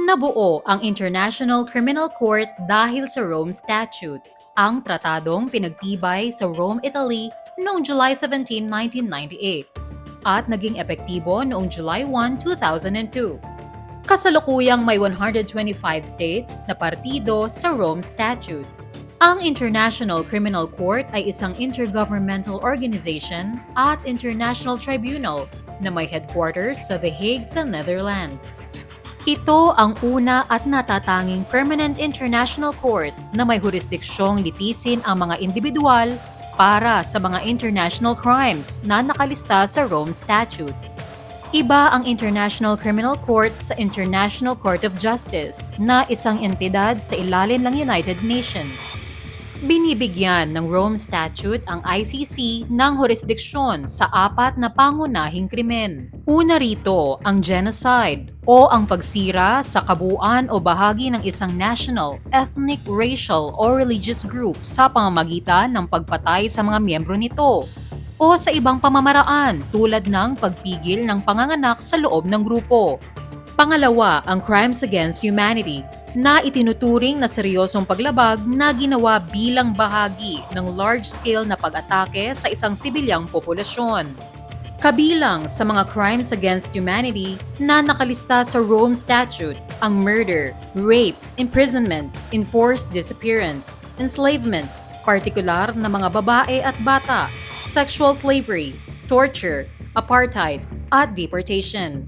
Nabuo ang International Criminal Court dahil sa Rome Statute, ang tratadong pinagtibay sa Rome, Italy noong July 17, 1998 at naging epektibo noong July 1, 2002. Kasalukuyang may 125 states na partido sa Rome Statute. Ang International Criminal Court ay isang intergovernmental organization at international tribunal na may headquarters sa The Hague sa Netherlands. Ito ang una at natatanging permanent international court na may jurisdiksyong litisin ang mga individual para sa mga international crimes na nakalista sa Rome Statute. Iba ang International Criminal Court sa International Court of Justice na isang entidad sa ilalim ng United Nations. Binibigyan ng Rome Statute ang ICC ng jurisdiksyon sa apat na pangunahing krimen. Una rito ang genocide o ang pagsira sa kabuuan o bahagi ng isang national, ethnic, racial o religious group sa pamamagitan ng pagpatay sa mga miyembro nito o sa ibang pamamaraan tulad ng pagpigil ng panganganak sa loob ng grupo. Pangalawa, ang crimes against humanity na itinuturing na seryosong paglabag na ginawa bilang bahagi ng large-scale na pag-atake sa isang sibilyang populasyon. Kabilang sa mga crimes against humanity na nakalista sa Rome Statute ang murder, rape, imprisonment, enforced disappearance, enslavement, partikular na mga babae at bata, sexual slavery, torture, apartheid, at deportation.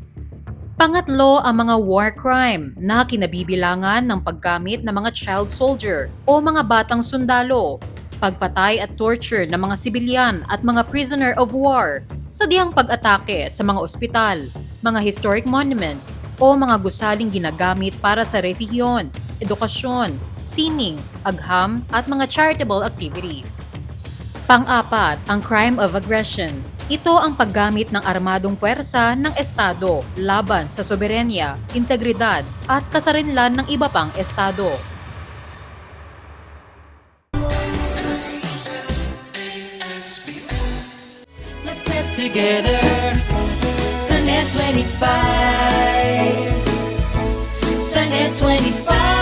Pangatlo ang mga war crime na kinabibilangan ng paggamit ng mga child soldier o mga batang sundalo, pagpatay at torture ng mga sibilyan at mga prisoner of war, sadyang pag-atake sa mga ospital, mga historic monument o mga gusaling ginagamit para sa relihiyon, edukasyon, sining, agham at mga charitable activities. Pang-apat, ang crime of aggression. Ito ang paggamit ng armadong puwersa ng Estado laban sa soberenya, integridad at kasarinlan ng iba pang Estado. Let's get together, Sunnet 25, Sunnet 25.